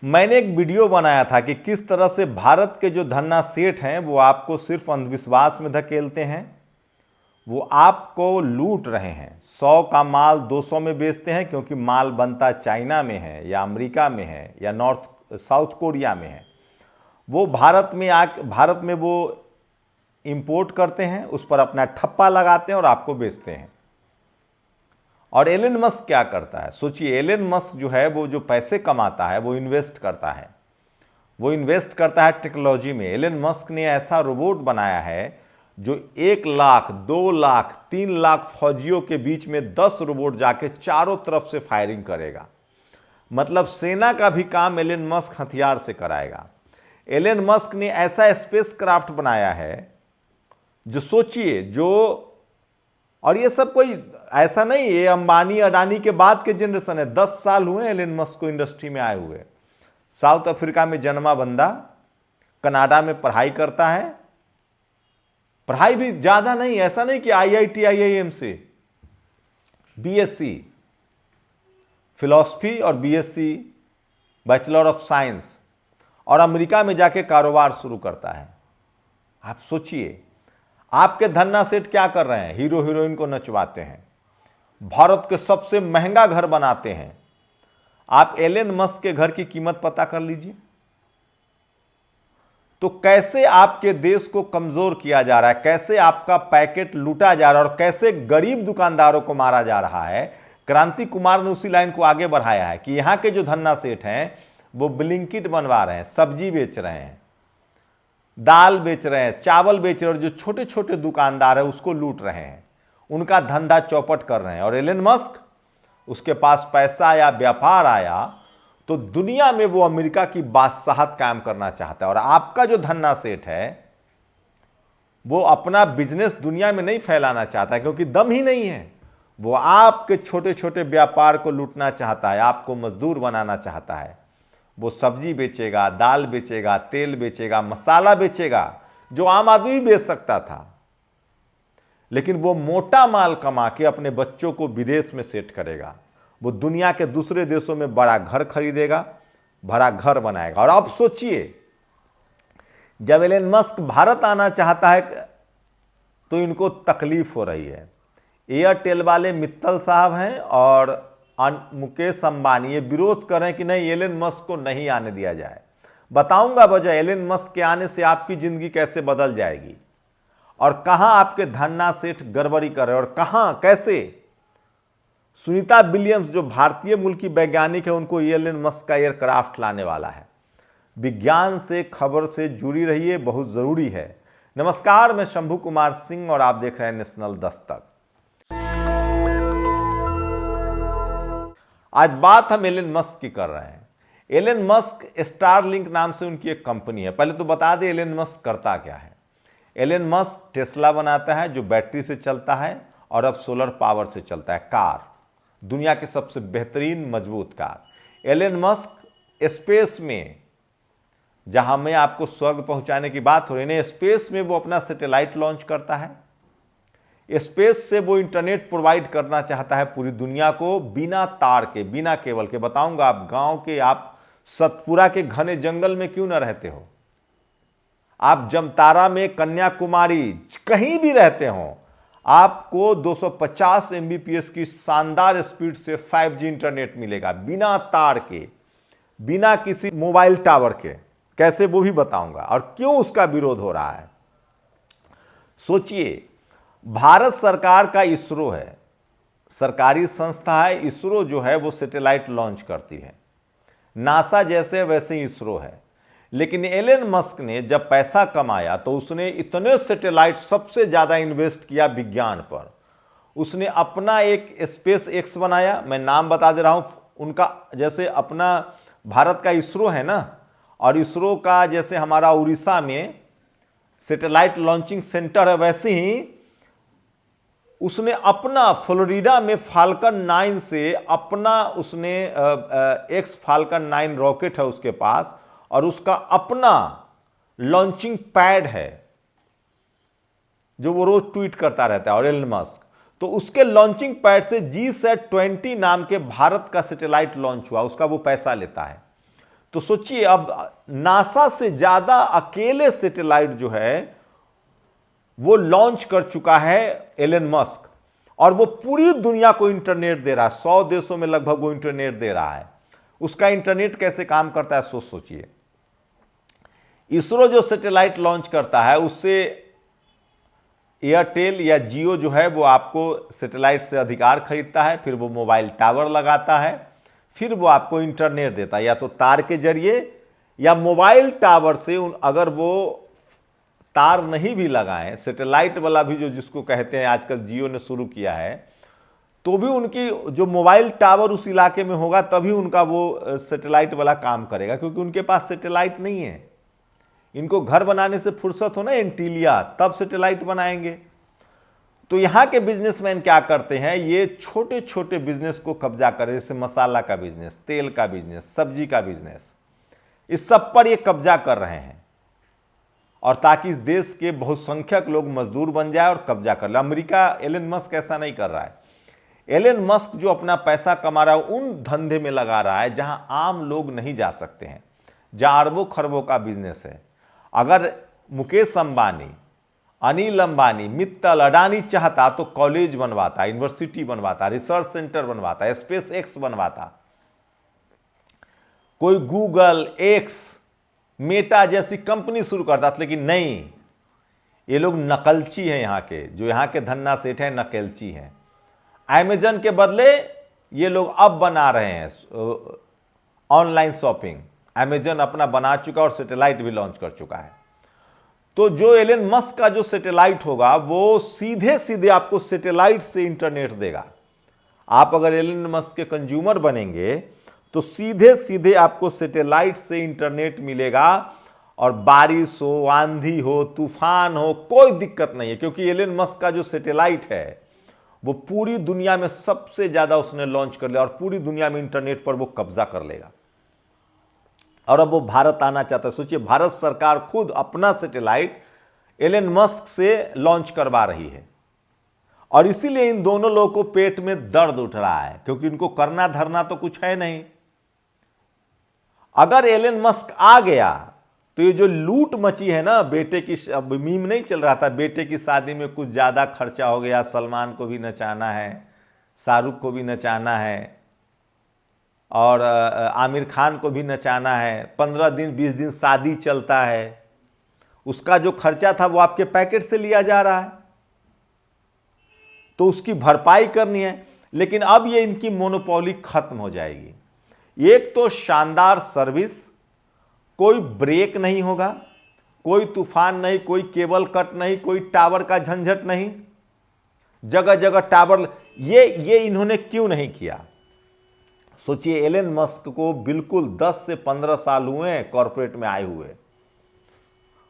मैंने एक वीडियो बनाया था कि किस तरह से भारत के जो धन्ना सेठ हैं वो आपको सिर्फ अंधविश्वास में धकेलते हैं, वो आपको लूट रहे हैं। 100 का माल 200 में बेचते हैं क्योंकि माल बनता चाइना में है या अमेरिका में है या साउथ कोरिया में है। वो भारत में वो इंपोर्ट करते हैं, उस पर अपना ठप्पा लगाते हैं और आपको बेचते हैं। और एलन मस्क क्या करता है, सोचिए। एलन मस्क जो है वो जो पैसे कमाता है वो इन्वेस्ट करता है, वो इन्वेस्ट करता है टेक्नोलॉजी में। एलन मस्क ने ऐसा रोबोट बनाया है जो 1 लाख 2 लाख 3 लाख फौजियों के बीच में 10 रोबोट जाके चारों तरफ से फायरिंग करेगा। मतलब सेना का भी काम एलन मस्क हथियार से कराएगा। एलन मस्क ने ऐसा स्पेस क्राफ्ट बनाया है जो सोचिए, जो और ये सब कोई ऐसा नहीं, ये अंबानी अडानी के बाद के जनरेशन है। 10 साल हुए एलन मस्क को इंडस्ट्री में आए हुए। साउथ अफ्रीका में जन्मा बंदा कनाडा में पढ़ाई करता है, पढ़ाई भी ज्यादा नहीं, ऐसा नहीं कि IIT IIM से BSc फिलॉसफी और BSc बैचलर ऑफ साइंस, और अमेरिका में जाके कारोबार शुरू करता है। आप सोचिए, आपके धन्ना सेठ क्या कर रहे हैं, हीरो हीरोइन को नचवाते हैं, भारत के सबसे महंगा घर बनाते हैं। आप एलन मस्क के घर की कीमत पता कर लीजिए। तो कैसे आपके देश को कमजोर किया जा रहा है, कैसे आपका पैकेट लूटा जा रहा है और कैसे गरीब दुकानदारों को मारा जा रहा है। क्रांति कुमार ने उसी लाइन को आगे बढ़ाया है कि यहां के जो धन्ना सेठ हैं वो ब्लिंकिट बनवा रहे हैं, सब्जी बेच रहे हैं, दाल बेच रहे हैं, चावल बेच रहे हैं, और जो छोटे छोटे दुकानदार है उसको लूट रहे हैं, उनका धंधा चौपट कर रहे हैं। और एलन मस्क, उसके पास पैसा आया, व्यापार आया, तो दुनिया में वो अमेरिका की बादशाहत कायम करना चाहता है। और आपका जो धन्ना सेठ है वो अपना बिजनेस दुनिया में नहीं फैलाना चाहता क्योंकि दम ही नहीं है। वो आपके छोटे छोटे व्यापार को लूटना चाहता है, आपको मजदूर बनाना चाहता है। वो सब्जी बेचेगा, दाल बेचेगा, तेल बेचेगा, मसाला बेचेगा, जो आम आदमी बेच सकता था। लेकिन वो मोटा माल कमा के अपने बच्चों को विदेश में सेट करेगा। वो दुनिया के दूसरे देशों में बड़ा घर खरीदेगा, बड़ा घर बनाएगा। और अब सोचिए, जब एलन मस्क भारत आना चाहता है तो इनको तकलीफ हो रही है। एयरटेल वाले मित्तल साहब हैं और मुकेश अंबानी ये विरोध कर रहे हैं कि नहीं, एलन मस्क को नहीं आने दिया जाए। बताऊंगा वजह, एलन मस्क के आने से आपकी जिंदगी कैसे बदल जाएगी और कहां आपके धन्ना सेठ गड़बड़ी कर रहे हैं और कहां कैसे। सुनीता विलियम्स जो भारतीय मूल की वैज्ञानिक है, उनको एलन मस्क का एयरक्राफ्ट लाने वाला है। विज्ञान से खबर से जुड़ी रहिए, बहुत जरूरी है। नमस्कार, मैं शंभू कुमार सिंह और आप देख रहे हैं नेशनल दस्तक। आज बात हम एलन मस्क की कर रहे हैं। एलन मस्क स्टारलिंक नाम से उनकी एक कंपनी है। पहले तो बता दें एलन मस्क करता क्या है। एलन मस्क टेस्ला बनाता है जो बैटरी से चलता है और अब सोलर पावर से चलता है। कार, दुनिया की सबसे बेहतरीन मजबूत कार। एलन मस्क स्पेस में, जहां में आपको स्वर्ग पहुंचाने की बात हो रही है, स्पेस में वो अपना सैटेलाइट लॉन्च करता है। स्पेस से वो इंटरनेट प्रोवाइड करना चाहता है पूरी दुनिया को, बिना तार के, बिना केबल के। बताऊंगा, आप गांव के, आप सतपुरा के घने जंगल में क्यों ना रहते हो, आप जमतारा में, कन्याकुमारी, कहीं भी रहते हो, आपको 250 MBPS की शानदार स्पीड से 5G इंटरनेट मिलेगा, बिना तार के, बिना किसी मोबाइल टावर के। कैसे, वो भी बताऊंगा, और क्यों उसका विरोध हो रहा है। सोचिए, भारत सरकार का इसरो है, सरकारी संस्था है। इसरो जो है वो सैटेलाइट लॉन्च करती है, नासा जैसे वैसे ही इसरो है। लेकिन एलन मस्क ने जब पैसा कमाया तो उसने इतने सैटेलाइट, सबसे ज्यादा इन्वेस्ट किया विज्ञान पर। उसने अपना एक स्पेस एक्स बनाया, मैं नाम बता दे रहा हूं उनका। जैसे अपना भारत का इसरो है ना, और इसरो का जैसे हमारा उड़ीसा में सैटेलाइट लॉन्चिंग सेंटर है, वैसे ही उसने अपना फ्लोरिडा में फाल्कन 9 से अपना, उसने एक्स फाल्कन 9 रॉकेट है उसके पास, और उसका अपना लॉन्चिंग पैड है जो वो रोज ट्वीट करता रहता है। और एलन मस्क, तो उसके लॉन्चिंग पैड से GSAT-20 नाम के भारत का सैटेलाइट लॉन्च हुआ, उसका वो पैसा लेता है। तो सोचिए, अब नासा से ज्यादा अकेले सैटेलाइट जो है वो लॉन्च कर चुका है एलन मस्क, और वो पूरी दुनिया को इंटरनेट दे रहा है। 100 देशों में लगभग वो इंटरनेट दे रहा है। उसका इंटरनेट कैसे काम करता है सोचिए। इसरो जो सैटेलाइट लॉन्च करता है उससे एयरटेल या जियो जो है वो आपको सैटेलाइट से अधिकार खरीदता है, फिर वो मोबाइल टावर लगाता है, फिर वो आपको इंटरनेट देता है, या तो तार के जरिए या मोबाइल टावर से। अगर वो तार नहीं भी लगाएं, सैटेलाइट वाला भी जो जिसको कहते हैं आजकल जियो ने शुरू किया है, तो भी उनकी जो मोबाइल टावर उस इलाके में होगा तभी उनका वो सैटेलाइट वाला काम करेगा, क्योंकि उनके पास सैटेलाइट नहीं है। इनको घर बनाने से फुर्सत हो ना एंटीलिया, तब सैटेलाइट बनाएंगे। तो यहां के बिजनेसमैन क्या करते हैं, ये छोटे छोटे बिजनेस को कब्जा करें, जैसे मसाला का बिजनेस, तेल का बिजनेस, सब्जी का बिजनेस, इस सब पर ये कब्जा कर रहे हैं, और ताकि इस देश के बहुसंख्यक लोग मजदूर बन जाए और कब्जा कर ले। अमेरिका, एलन मस्क ऐसा नहीं कर रहा है। एलन मस्क जो अपना पैसा कमा रहा है उन धंधे में लगा रहा है जहां आम लोग नहीं जा सकते हैं, जहां अरबों खरबों का बिजनेस है। अगर मुकेश अंबानी, अनिल अंबानी, मित्तल, अडानी चाहता तो कॉलेज बनवाता, यूनिवर्सिटी बनवाता, रिसर्च सेंटर बनवाता, स्पेस एक्स बनवाता, कोई गूगल, एक्स, मेटा जैसी कंपनी शुरू करता था। लेकिन नहीं, ये लोग नकलची हैं। यहाँ के जो यहाँ के धन्ना सेठ हैं नकलची हैं। अमेजन के बदले ये लोग अब बना रहे हैं ऑनलाइन शॉपिंग। अमेजन अपना बना चुका और सैटेलाइट भी लॉन्च कर चुका है। तो जो एलन मस्क का जो सैटेलाइट होगा वो सीधे सीधे आपको सैटेलाइट से इंटरनेट देगा। आप अगर एलन मस्क के कंज्यूमर बनेंगे तो सीधे सीधे आपको सैटेलाइट से इंटरनेट मिलेगा, और बारिश हो, आंधी हो, तूफान हो, कोई दिक्कत नहीं है, क्योंकि एलन मस्क का जो सैटेलाइट है वो पूरी दुनिया में सबसे ज्यादा उसने लॉन्च कर लिया, और पूरी दुनिया में इंटरनेट पर वो कब्जा कर लेगा। और अब वो भारत आना चाहता है। सोचिए, भारत सरकार खुद अपना सैटेलाइट एलन मस्क से लॉन्च करवा रही है, और इसीलिए इन दोनों लोगों को पेट में दर्द उठ रहा है, क्योंकि इनको करना धरना तो कुछ है नहीं। अगर एलन मस्क आ गया तो ये जो लूट मची है ना, बेटे की, अब मीम नहीं चल रहा था, बेटे की शादी में कुछ ज्यादा खर्चा हो गया, सलमान को भी नचाना है, शाहरुख को भी नचाना है, और आमिर खान को भी नचाना है, 15 दिन 20 दिन शादी चलता है, उसका जो खर्चा था वो आपके पैकेट से लिया जा रहा है, तो उसकी भरपाई करनी है। लेकिन अब ये इनकी मोनोपोली खत्म हो जाएगी। एक तो शानदार सर्विस, कोई ब्रेक नहीं होगा, कोई तूफान नहीं, कोई केबल कट नहीं, कोई टावर का झंझट नहीं, जगह जगह टावर। ये इन्होंने क्यों नहीं किया? सोचिए, एलन मस्क को बिल्कुल 10 से 15 साल हुए हैं कॉर्पोरेट में आए हुए।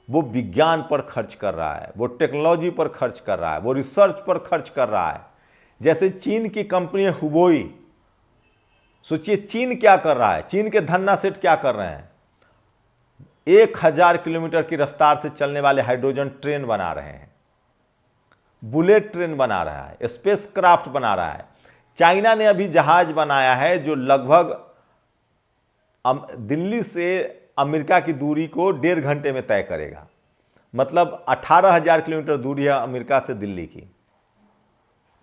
वो विज्ञान पर खर्च कर रहा है, वो टेक्नोलॉजी पर खर्च कर रहा है, वो रिसर्च पर खर्च कर रहा है। जैसे चीन की कंपनी है हुबोई, सोचिए चीन क्या कर रहा है, चीन के धन्ना सेठ क्या कर रहे हैं। 1000 किलोमीटर की रफ्तार से चलने वाले हाइड्रोजन ट्रेन बना रहे हैं, बुलेट ट्रेन बना रहा है, स्पेस क्राफ्ट बना रहा है। चाइना ने अभी जहाज बनाया है जो लगभग दिल्ली से अमेरिका की दूरी को 1.5 घंटे में तय करेगा। मतलब 18,000 किलोमीटर दूरी है अमेरिका से दिल्ली की,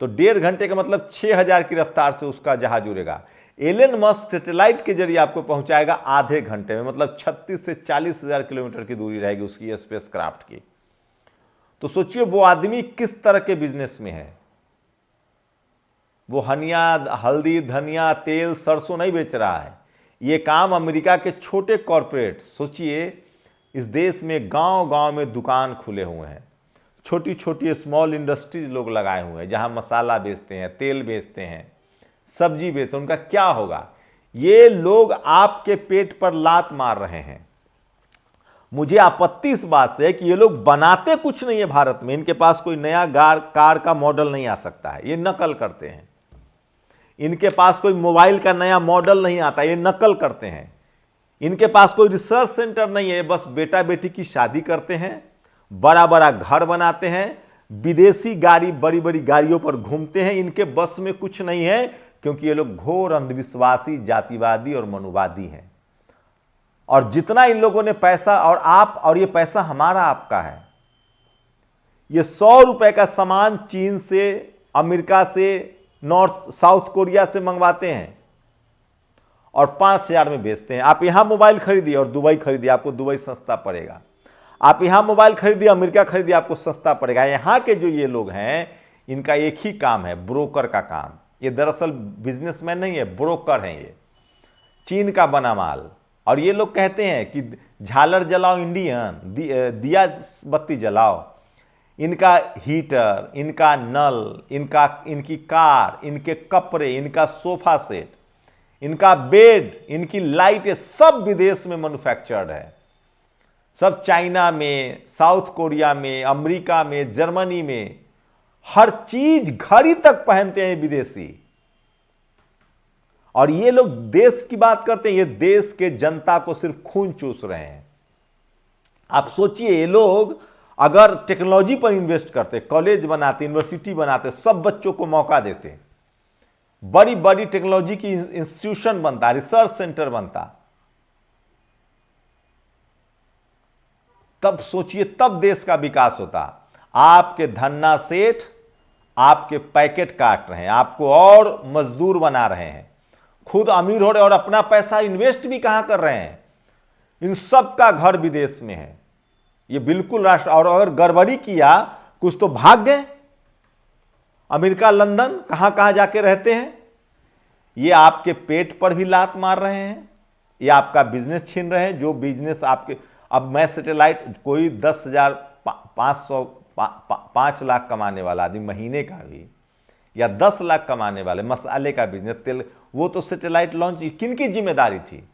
तो 1.5 घंटे का मतलब 6,000 की रफ्तार से उसका जहाज उड़ेगा। एलन मस्क सैटेलाइट के जरिए आपको पहुंचाएगा आधे घंटे में, मतलब 36 से 40,000 किलोमीटर की दूरी रहेगी उसकी स्पेस क्राफ्ट की। तो सोचिए वो आदमी किस तरह के बिजनेस में है। वो हल्दी, धनिया, तेल, सरसों नहीं बेच रहा है। ये काम अमेरिका के छोटे कॉरपोरेट, सोचिए इस देश में गांव गांव में दुकान खुले हुए हैं, छोटी छोटी स्मॉल इंडस्ट्रीज लोग लगाए हुए हैं, जहां मसाला बेचते हैं, तेल बेचते हैं, सब्जी बेचते हैं। उनका क्या होगा? ये लोग आपके पेट पर लात मार रहे हैं। मुझे आपत्ति इस बात से है कि ये लोग बनाते कुछ नहीं है भारत में। इनके पास कोई नया कार का मॉडल नहीं आ सकता है, ये नकल करते हैं। इनके पास कोई मोबाइल का नया मॉडल नहीं आता, ये नकल करते हैं। इनके पास कोई रिसर्च सेंटर नहीं है, बस बेटा बेटी की शादी करते हैं, बड़ा बड़ा घर बनाते हैं, विदेशी गाड़ी, बड़ी बड़ी गाड़ियों पर घूमते हैं। इनके बस में कुछ नहीं है, क्योंकि ये लोग घोर अंधविश्वासी, जातिवादी और मनुवादी हैं। और जितना इन लोगों ने पैसा, और ये पैसा हमारा आपका है, ये 100 रुपए का सामान चीन से, अमेरिका से, नॉर्थ साउथ कोरिया से मंगवाते हैं और 5,000 में बेचते हैं। आप यहां मोबाइल खरीदिए और दुबई खरीदिए, आपको दुबई सस्ता पड़ेगा। आप यहां मोबाइल खरीदिए, अमेरिका खरीदिए, आपको सस्ता पड़ेगा। यहां के जो ये लोग हैं, इनका एक ही काम है, ब्रोकर का काम। ये दरअसल बिजनेसमैन नहीं है, ब्रोकर हैं ये, चीन का बना माल। और ये लोग कहते हैं कि झालर जलाओ इंडियन, दिया बत्ती जलाओ। इनका हीटर, इनका नल, इनकी कार, इनके कपड़े, इनका सोफा सेट, इनका बेड, इनकी लाइट, सब विदेश में मैन्युफैक्चर्ड है। सब चाइना में, साउथ कोरिया में, अमेरिका में, जर्मनी में, हर चीज, घड़ी तक पहनते हैं विदेशी। और ये लोग देश की बात करते हैं, ये देश के जनता को सिर्फ खून चूस रहे हैं। आप सोचिए, ये लोग अगर टेक्नोलॉजी पर इन्वेस्ट करते, कॉलेज बनाते, यूनिवर्सिटी बनाते, सब बच्चों को मौका देते, बड़ी बड़ी टेक्नोलॉजी की इंस्टीट्यूशन बनता, रिसर्च सेंटर बनता, तब सोचिए, तब देश का विकास होता। आपके धन्ना सेठ आपके पैकेट काट रहे हैं, आपको और मजदूर बना रहे हैं, खुद अमीर हो रहे और अपना पैसा इन्वेस्ट भी कहां कर रहे हैं। इन सब का घर विदेश में है, ये बिल्कुल राष्ट्र। और अगर गड़बड़ी किया कुछ तो भाग गए अमेरिका, लंदन, कहां कहां जाके रहते हैं। ये आपके पेट पर भी लात मार रहे हैं, ये आपका बिजनेस छीन रहे हैं। जो बिजनेस आपके, अब मैं सैटेलाइट, कोई 10,500 5 लाख कमाने वाला आदमी महीने का भी, या 10 लाख कमाने वाले, मसाले का बिजनेस, तेल, वो तो सैटेलाइट लॉन्च किनकी जिम्मेदारी थी?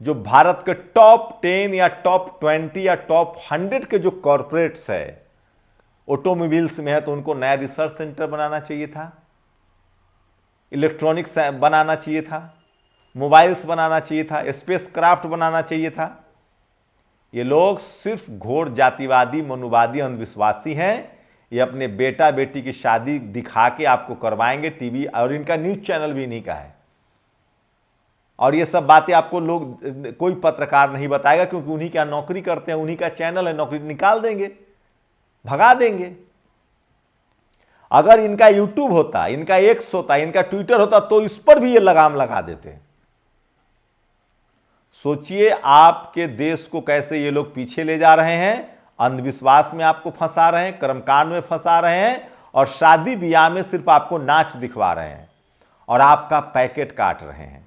जो भारत के टॉप 10 या टॉप 20 या टॉप 100 के जो कॉरपोरेट्स है, ऑटोमोबाइल्स में है, तो उनको नया रिसर्च सेंटर बनाना चाहिए था, इलेक्ट्रॉनिक्स बनाना चाहिए था, मोबाइल्स बनाना चाहिए था, स्पेस क्राफ्ट बनाना चाहिए था। ये लोग सिर्फ घोर जातिवादी, मनुवादी, अंधविश्वासी हैं। ये अपने बेटा बेटी की शादी दिखा के आपको करवाएंगे टीवी, और इनका न्यूज चैनल भी इन्हीं का है। और ये सब बातें आपको लोग, कोई पत्रकार नहीं बताएगा, क्योंकि उन्हीं क्या नौकरी करते हैं, उन्हीं का चैनल है, नौकरी निकाल देंगे, भगा देंगे। अगर इनका यूट्यूब होता, इनका एक्स होता, इनका ट्विटर होता, तो इस पर भी ये लगाम लगा देते। सोचिए आपके देश को कैसे ये लोग पीछे ले जा रहे हैं, अंधविश्वास में आपको फंसा रहे हैं, कर्मकांड में फंसा रहे हैं, और शादी ब्याह में सिर्फ आपको नाच दिखवा रहे हैं और आपका पैकेट काट रहे हैं।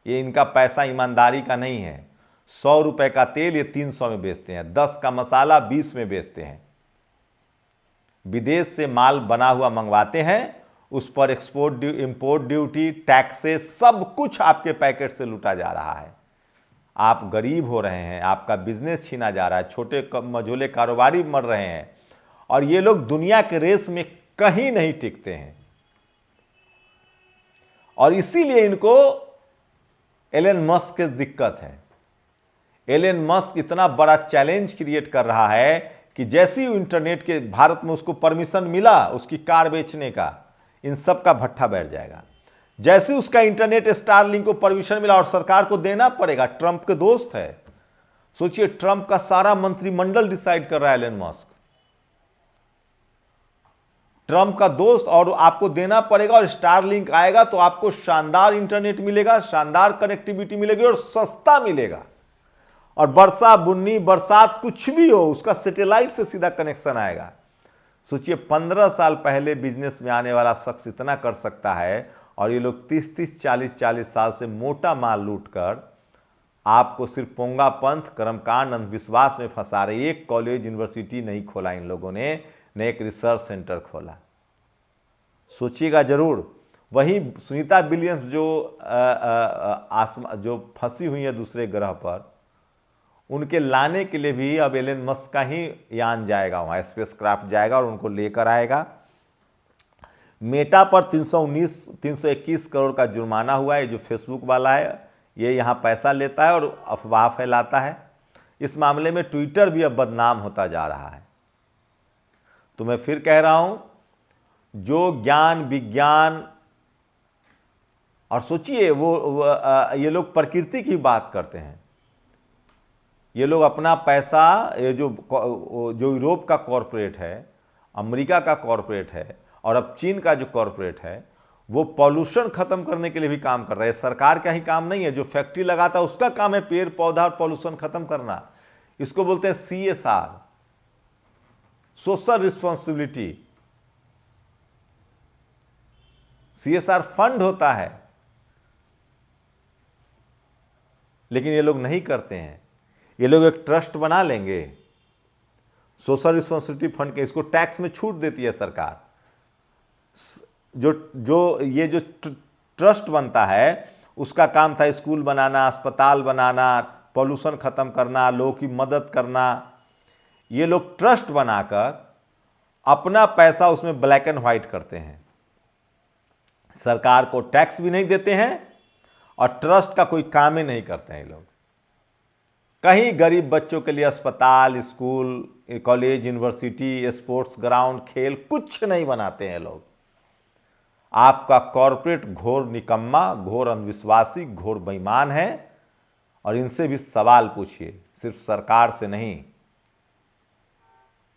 ये इनका पैसा ईमानदारी का नहीं है। 100 रुपए का तेल ये 300 में बेचते हैं, 10 का मसाला 20 में बेचते हैं। विदेश से माल बना हुआ मंगवाते हैं, उस पर एक्सपोर्ट इंपोर्ट ड्यूटी, टैक्सेस, सब कुछ आपके पैकेट से लूटा जा रहा है। आप गरीब हो रहे हैं, आपका बिजनेस छीना जा रहा है, छोटे मझोले कारोबारी मर रहे हैं, और ये लोग दुनिया के रेस में कहीं नहीं टिकते हैं। और इसीलिए इनको एलन मस्क की दिक्कत है। एलन मस्क इतना बड़ा चैलेंज क्रिएट कर रहा है कि जैसे ही इंटरनेट के भारत में उसको परमिशन मिला उसकी कार बेचने का, इन सब का भट्ठा बैठ जाएगा। जैसे उसका इंटरनेट स्टारलिंक को परमिशन मिला, और सरकार को देना पड़ेगा, ट्रंप के दोस्त है। सोचिए, ट्रंप का सारा मंत्रिमंडल डिसाइड कर रहा है एलन मस्क, ट्रंप का दोस्त, और आपको देना पड़ेगा। और स्टारलिंक आएगा तो आपको शानदार इंटरनेट मिलेगा, शानदार कनेक्टिविटी मिलेगी और सस्ता मिलेगा। और वर्षा बुन्नी, बरसात, कुछ भी हो, उसका सैटेलाइट से सीधा कनेक्शन आएगा। सोचिए, 15 साल पहले बिजनेस में आने वाला शख्स इतना कर सकता है, और ये लोग 30-30, 40-40 साल से मोटा माल लूटकर आपको सिर्फ पोंगा पंथ, कर्मकांड, अंधविश्वास में फंसा रहे। एक कॉलेज, यूनिवर्सिटी नहीं खोला इन लोगों ने, न एक रिसर्च सेंटर खोला। सोचिएगा जरूर। वहीं सुनीता विलियम्स जो फंसी हुई है दूसरे ग्रह पर, उनके लाने के लिए भी अब एलन मस्क का ही यान जाएगा, वहाँ स्पेस क्राफ्ट जाएगा और उनको लेकर आएगा। मेटा पर 321 करोड़ का जुर्माना हुआ है। जो फेसबुक वाला है, ये यहाँ पैसा लेता है और अफवाह फैलाता है। इस मामले में ट्विटर भी अब बदनाम होता जा रहा है। तो मैं फिर कह रहा हूँ, जो ज्ञान विज्ञान, और सोचिए ये लोग प्रकृति की बात करते हैं, ये लोग अपना पैसा, ये जो यूरोप का कॉरपोरेट है, अमेरिका का कॉरपोरेट है और अब चीन का जो कॉरपोरेट है, वो पॉल्यूशन खत्म करने के लिए भी काम करता है। सरकार का ही काम नहीं है, जो फैक्ट्री लगाता है उसका काम है पेड़ पौधा और पॉल्यूशन खत्म करना। इसको बोलते हैं CSR, social responsibility. CSR fund होता है, लेकिन ये लोग नहीं करते हैं। ये लोग एक ट्रस्ट बना लेंगे सोशल रिस्पॉन्सिबिलिटी फंड के, इसको टैक्स में छूट देती है सरकार। जो ट्रस्ट बनता है उसका काम था स्कूल बनाना, अस्पताल बनाना, पॉल्यूशन खत्म करना, लोगों की मदद करना। ये लोग ट्रस्ट बनाकर अपना पैसा उसमें ब्लैक एंड व्हाइट करते हैं, सरकार को टैक्स भी नहीं देते हैं और ट्रस्ट का कोई काम ही नहीं करते हैं। ये लोग कहीं गरीब बच्चों के लिए अस्पताल, school, college, university, sports ground, खेल कुछ नहीं बनाते हैं लोग। आपका कॉरपोरेट घोर निकम्मा, घोर अंधविश्वासी, घोर बेईमान है और इनसे भी सवाल पूछिए, सिर्फ सरकार से नहीं।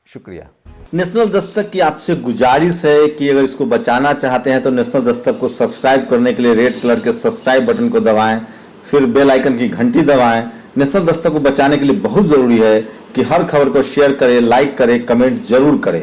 शुक्रिया। नेशनल दस्तक की आपसे गुजारिश है कि अगर इसको बचाना चाहते हैं तो नेशनल दस्तक को सब्सक्राइब करने के लिए रेड कलर के सब्सक्राइब बटन को दबाएं, फिर बेल आइकन की घंटी दबाएं। नेशनल दस्तक को बचाने के लिए बहुत जरूरी है कि हर खबर को शेयर करें, लाइक करें, कमेंट जरूर करें।